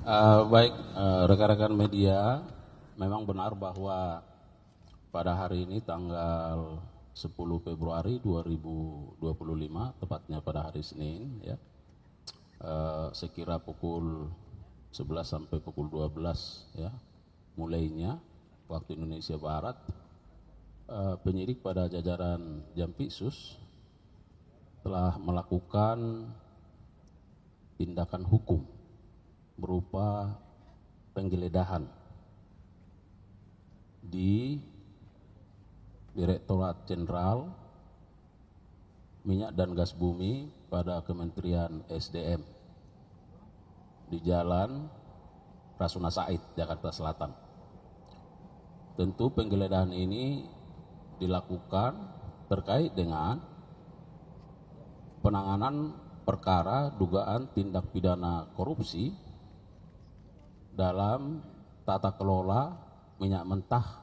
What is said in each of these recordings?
Rekan-rekan media, memang benar bahwa pada hari ini tanggal 10 Februari 2025, tepatnya pada hari Senin, ya, sekira pukul 11 sampai pukul 12, ya, mulainya waktu Indonesia Barat, penyidik pada jajaran Jampitsus telah melakukan tindakan hukum berupa penggeledahan di Direktorat Jenderal Minyak dan Gas Bumi pada Kementerian SDM di Jalan Rasuna Said, Jakarta Selatan. Tentu penggeledahan ini dilakukan terkait dengan penanganan perkara dugaan tindak pidana korupsi dalam tata kelola minyak mentah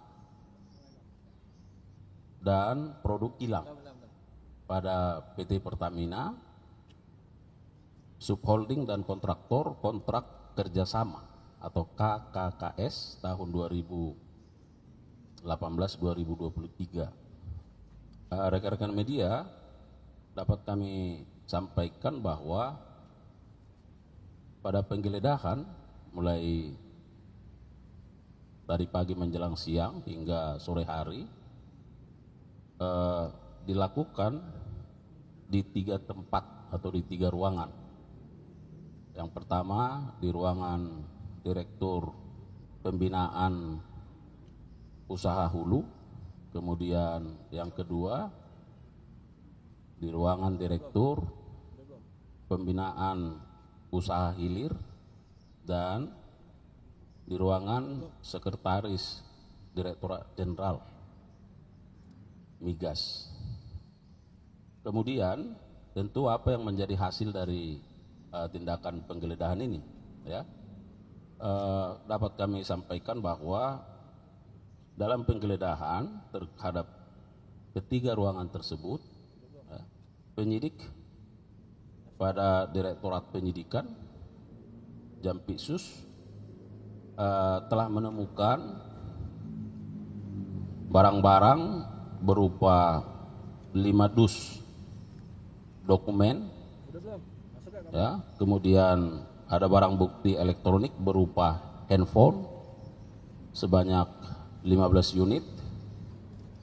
dan produk kilang pada PT Pertamina, subholding dan kontraktor kontrak kerjasama atau KKKS tahun 2018-2023. Rekan-rekan media, dapat kami sampaikan bahwa pada penggeledahan mulai dari pagi menjelang siang hingga sore hari dilakukan di 3 tempat atau di 3 ruangan. Yang pertama di ruangan Direktur Pembinaan Usaha Hulu, kemudian yang kedua di ruangan Direktur Pembinaan Usaha Hilir, dan di ruangan Sekretaris Direktorat Jenderal Migas. Kemudian tentu apa yang menjadi hasil dari tindakan penggeledahan ini, ya, dapat kami sampaikan bahwa dalam penggeledahan terhadap ketiga ruangan tersebut, ya, penyidik pada Direktorat Penyidikan Jampitsus telah menemukan barang-barang berupa 5 dus dokumen, ya, kemudian ada barang bukti elektronik berupa handphone sebanyak 15 unit,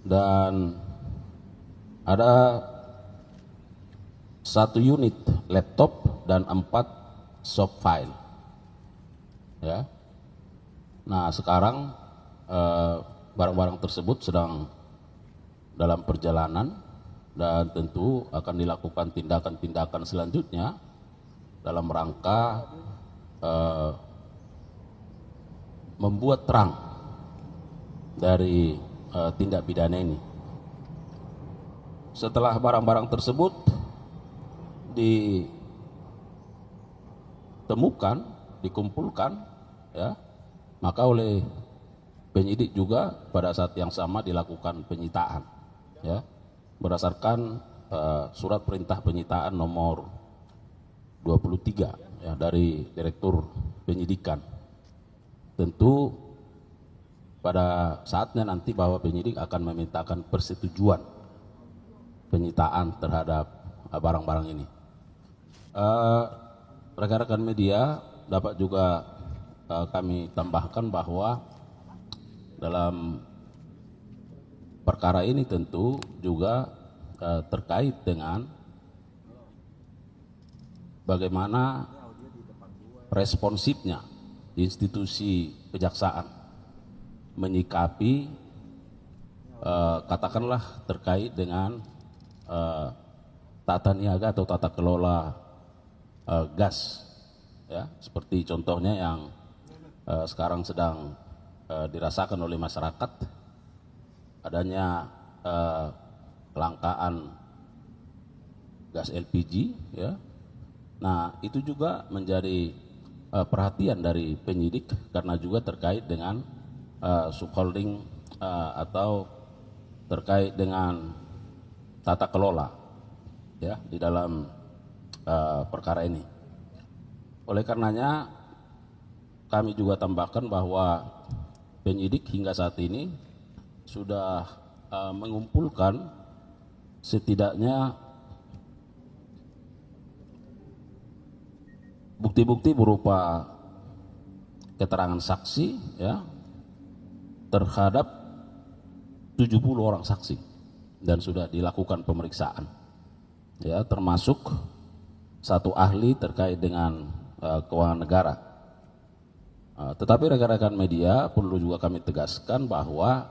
dan ada 1 unit laptop dan 4 soft file, ya. Nah, sekarang barang-barang tersebut sedang dalam perjalanan dan tentu akan dilakukan tindakan-tindakan selanjutnya dalam rangka membuat terang dari tindak pidana ini. Setelah barang-barang tersebut ditemukan, dikumpulkan, ya, maka oleh penyidik juga pada saat yang sama dilakukan penyitaan, ya, berdasarkan surat perintah penyitaan nomor 23, ya, dari Direktur Penyidikan. Tentu pada saatnya nanti bahwa penyidik akan memintakan persetujuan penyitaan terhadap barang-barang ini. Rekan-rekan media, dapat juga kami tambahkan bahwa dalam perkara ini tentu juga terkait dengan bagaimana responsifnya institusi kejaksaan menyikapi katakanlah terkait dengan tata niaga atau tata kelola gas, ya, seperti contohnya yang sekarang sedang dirasakan oleh masyarakat, adanya kelangkaan gas LPG, ya. Nah, itu juga menjadi perhatian dari penyidik karena juga terkait dengan subholding atau terkait dengan tata kelola, ya, di dalam perkara ini. Oleh karenanya kami juga tambahkan bahwa penyidik hingga saat ini sudah mengumpulkan setidaknya bukti-bukti berupa keterangan saksi ya terhadap 70 orang saksi dan sudah dilakukan pemeriksaan ya, termasuk satu ahli terkait dengan keuangan negara. Tetapi rekan-rekan media perlu juga kami tegaskan bahwa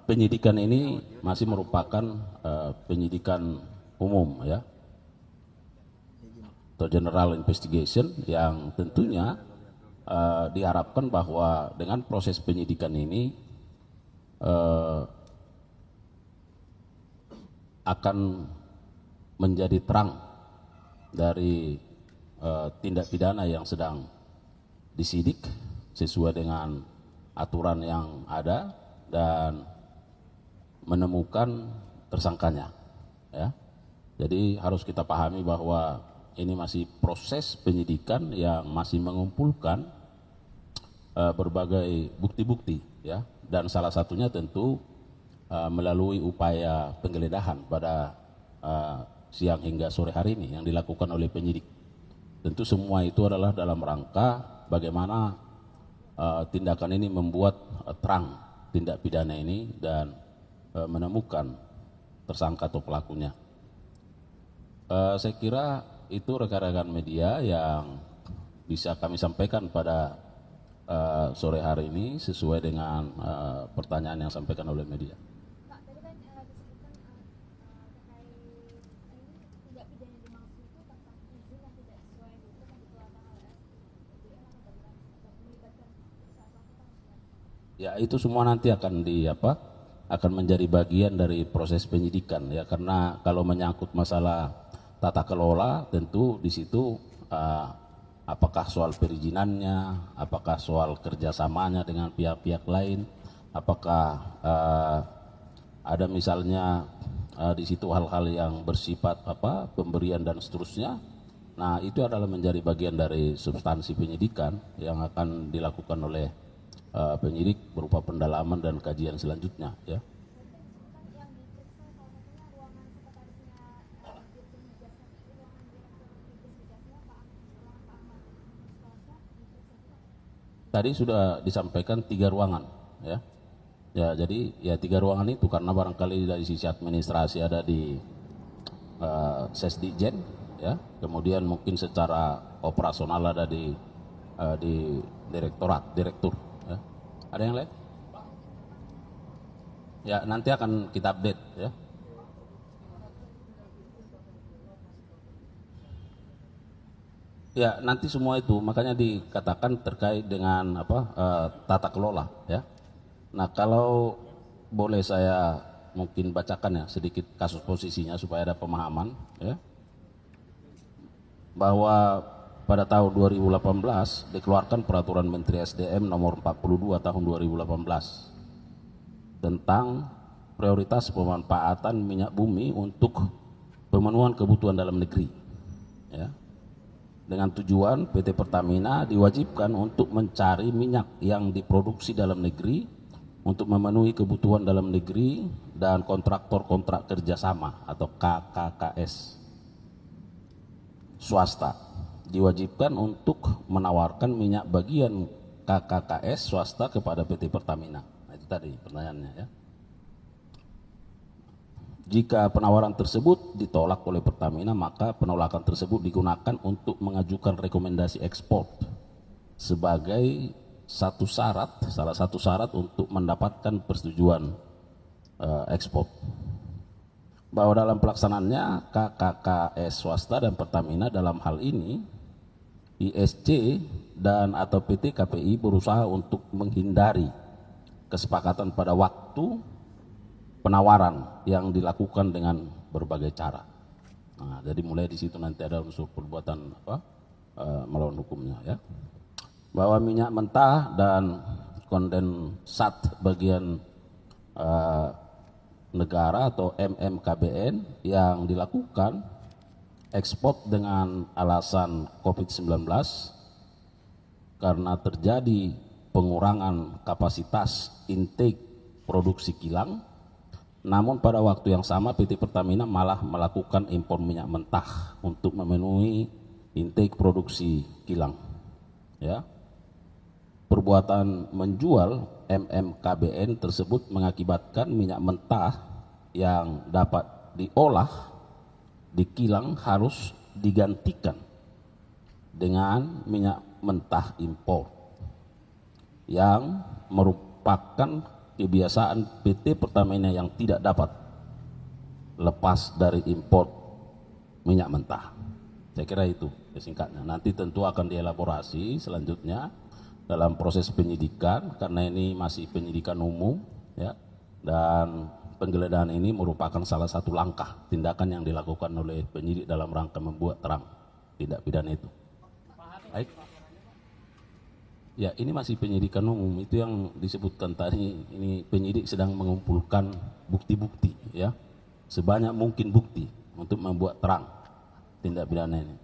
penyidikan ini masih merupakan penyidikan umum ya, atau general investigation, yang tentunya diharapkan bahwa dengan proses penyidikan ini akan menjadi terang dari tindak pidana yang sedang disidik sesuai dengan aturan yang ada dan menemukan tersangkanya ya. Jadi harus kita pahami bahwa ini masih proses penyidikan yang masih mengumpulkan berbagai bukti-bukti ya, dan salah satunya tentu melalui upaya penggeledahan pada siang hingga sore hari ini yang dilakukan oleh penyidik. Tentu semua itu adalah dalam rangka bagaimana tindakan ini membuat terang tindak pidana ini dan menemukan tersangka atau pelakunya. Saya kira itu rekan-rekan media yang bisa kami sampaikan pada sore hari ini sesuai dengan pertanyaan yang disampaikan oleh media. Pak, tadi kan disebutkan terkait ini tindak pidana dimaksud itu tentang izin yang tidak sesuai hukum yang dikeluarkan oleh SDM atau bagaimana, atau melibatkan salah satu tanggungan. Ya, itu semua nanti akan menjadi bagian dari proses penyidikan ya, karena kalau menyangkut masalah tata kelola tentu di situ apakah soal perizinannya, apakah soal kerjasamanya dengan pihak-pihak lain, apakah ada misalnya di situ hal-hal yang bersifat pemberian dan seterusnya. Nah, itu adalah menjadi bagian dari substansi penyidikan yang akan dilakukan oleh penyidik berupa pendalaman dan kajian selanjutnya ya. Yang diperiksa salah satunya ruangan sekretarisnya Dirjen Migasnya, ruangan Direktur Migasnya Pak Ahmad Mustafa diperiksa juga. Tadi sudah disampaikan 3 ruangan ya. Ya, jadi ya 3 ruangan itu karena barangkali dari sisi administrasi ada di Sesdijen ya, kemudian mungkin secara operasional ada di direktur ya. Ada yang lain? Ya, nanti akan kita update ya. Ya, nanti semua itu makanya dikatakan terkait dengan tata kelola ya. Nah, kalau boleh saya mungkin bacakan ya sedikit kasus posisinya supaya ada pemahaman ya. Bahwa pada tahun 2018 dikeluarkan peraturan Menteri SDM nomor 42 tahun 2018 tentang prioritas pemanfaatan minyak bumi untuk pemenuhan kebutuhan dalam negeri ya. Dengan tujuan PT Pertamina diwajibkan untuk mencari minyak yang diproduksi dalam negeri untuk memenuhi kebutuhan dalam negeri dan kontraktor kontrak kerjasama atau KKKS swasta diwajibkan untuk menawarkan minyak bagian KKKS swasta kepada PT Pertamina. Nah, itu tadi pertanyaannya ya. Jika penawaran tersebut ditolak oleh Pertamina, maka penolakan tersebut digunakan untuk mengajukan rekomendasi ekspor sebagai salah satu syarat untuk mendapatkan persetujuan ekspor. Bahwa dalam pelaksanaannya KKKS swasta dan Pertamina dalam hal ini ISC dan atau PT KPI berusaha untuk menghindari kesepakatan pada waktu penawaran yang dilakukan dengan berbagai cara. Nah, jadi mulai di situ nanti ada unsur perbuatan melawan hukumnya ya. Bahwa minyak mentah dan kondensat bagian negara atau MMKBN yang dilakukan ekspor dengan alasan COVID-19 karena terjadi pengurangan kapasitas intake produksi kilang. Namun pada waktu yang sama PT Pertamina malah melakukan impor minyak mentah untuk memenuhi intake produksi kilang. Ya. Perbuatan menjual MMKBN tersebut mengakibatkan minyak mentah yang dapat diolah di kilang harus digantikan dengan minyak mentah impor yang merupakan kebiasaan PT Pertamina yang tidak dapat lepas dari impor minyak mentah. Saya kira itu singkatnya. Nanti tentu akan dielaborasi selanjutnya dalam proses penyidikan, karena ini masih penyidikan umum, ya, dan penggeledahan ini merupakan salah satu langkah tindakan yang dilakukan oleh penyidik dalam rangka membuat terang tindak pidana itu. Baik. Ya, ini masih penyidikan umum, itu yang disebutkan tadi. Ini penyidik sedang mengumpulkan bukti-bukti, ya, sebanyak mungkin bukti untuk membuat terang tindak pidana ini.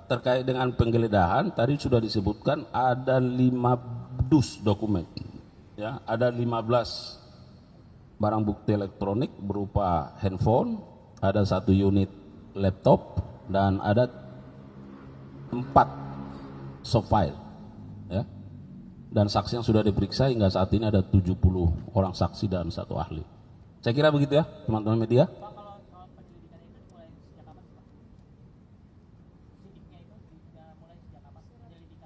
Terkait dengan penggeledahan tadi sudah disebutkan ada 5 dus dokumen, ya, ada 15 barang bukti elektronik berupa handphone, ada 1 unit laptop, dan ada 4 soft file, ya, dan saksi yang sudah diperiksa hingga saat ini ada 70 orang saksi dan 1 ahli. Saya kira begitu ya teman-teman media.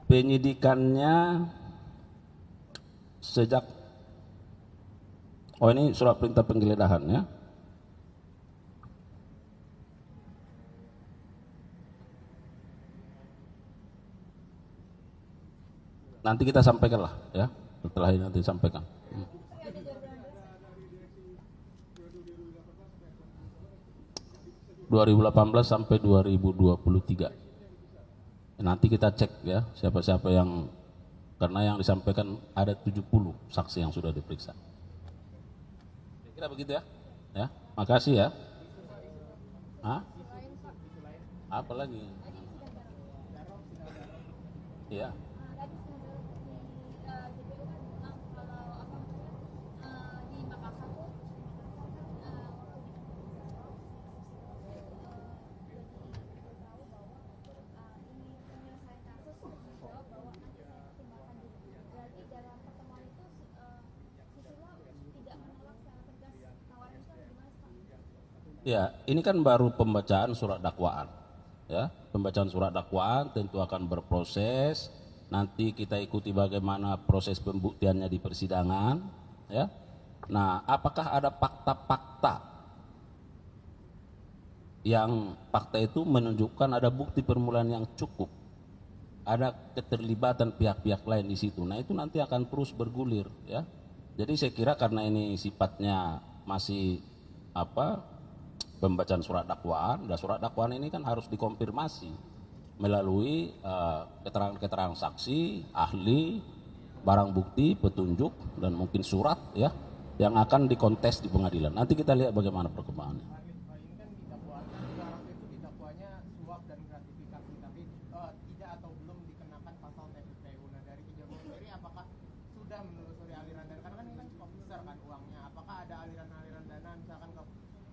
Penyidikannya sejak, ini surat perintah penggeledahan, ya. Nanti kita sampaikan lah, ya, setelah ini nanti sampaikan. 2018 sampai 2023. Nanti kita cek, ya, siapa-siapa yang, karena yang disampaikan ada 70 saksi yang sudah diperiksa. Saya kira begitu ya. Ya, makasih ya. Hah? Apa lagi? Iya. Ya, ini kan baru pembacaan surat dakwaan, ya. Pembacaan surat dakwaan tentu akan berproses. Nanti kita ikuti bagaimana proses pembuktiannya di persidangan, ya. Nah, apakah ada fakta-fakta yang fakta itu menunjukkan ada bukti permulaan yang cukup, ada keterlibatan pihak-pihak lain di situ. Nah, itu nanti akan terus bergulir, ya. Jadi saya kira karena ini sifatnya masih pembacaan surat dakwaan, dan surat dakwaan ini kan harus dikonfirmasi melalui keterangan-keterangan saksi, ahli, barang bukti, petunjuk, dan mungkin surat, ya, yang akan dikontes di pengadilan. Nanti kita lihat bagaimana perkembangannya. Ini kan didakwaannya suap dan gratifikasi, tapi tidak atau belum dikenakan pasal TPPU. Nah, dari Kejagung sendiri apakah sudah menelusuri aliran dana? Karena kan ini kan cukup besar kan uangnya. Apakah ada aliran-aliran dana misalkan ke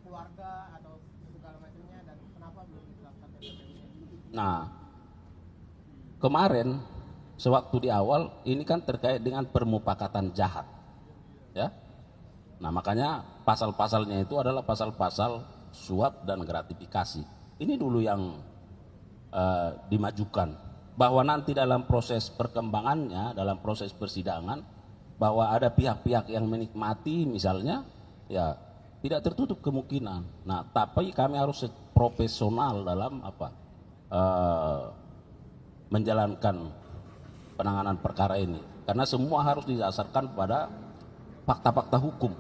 keluarga atau segala macamnya, dan kenapa belum ditetapkan TPPU-nya? Nah, kemarin sewaktu di awal ini kan terkait dengan permufakatan jahat, ya. Nah, makanya pasal-pasalnya itu adalah pasal-pasal suap dan gratifikasi. Ini dulu yang dimajukan, bahwa nanti dalam proses perkembangannya, dalam proses persidangan, bahwa ada pihak-pihak yang menikmati misalnya, ya, tidak tertutup kemungkinan. Nah, tapi kami harus profesional dalam menjalankan penanganan perkara ini, karena semua harus didasarkan pada fakta-fakta hukum,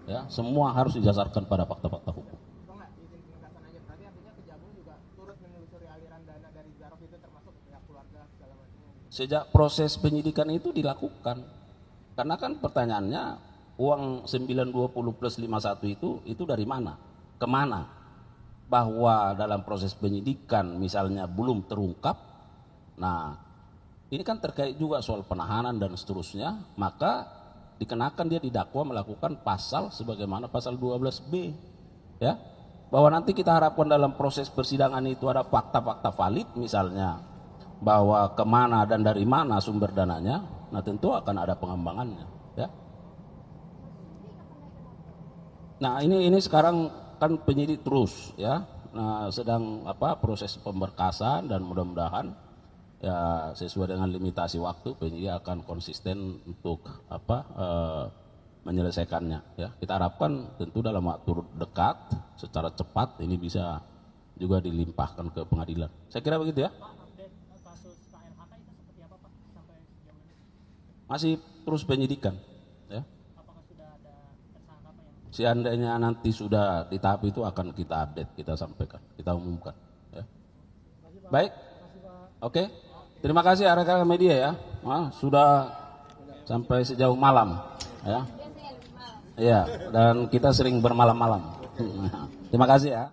ya, semua harus didasarkan pada fakta-fakta hukum. Enggak, izin penegasan aja, berarti artinya Kejagung juga turut menelusuri aliran dana dari Zarok itu, termasuk pihak keluarga segala macamnya. Sejak proses penyidikan itu dilakukan, Karena kan pertanyaannya uang 920 plus 51 itu dari mana? Kemana? Bahwa dalam proses penyidikan misalnya belum terungkap, nah ini kan terkait juga soal penahanan dan seterusnya, maka dikenakan dia didakwa melakukan pasal sebagaimana pasal 12B, ya, bahwa nanti kita harapkan dalam proses persidangan itu ada fakta-fakta valid misalnya bahwa kemana dan dari mana sumber dananya, nah tentu akan ada pengembangannya, ya. Nah ini sekarang kan penyidik terus, ya, nah sedang proses pemberkasan dan mudah-mudahan ya sesuai dengan limitasi waktu penyidik akan konsisten untuk menyelesaikannya, ya. Kita harapkan tentu dalam waktu dekat secara cepat ini bisa juga dilimpahkan ke pengadilan. Saya kira begitu, ya. Pak, update kasus KLHK itu seperti apa, Pak, sampai sejauh ini? Masih terus penyidikan, ya. Apakah sudah ada tersangka, Pak, yang Seandainya nanti sudah di tahap itu akan kita update, kita sampaikan, kita umumkan, ya. Baik, oke. Terima kasih rekan-rekan media, ya. Sudah sampai sejauh malam, ya. Iya, dan kita sering bermalam-malam. Terima kasih, ya.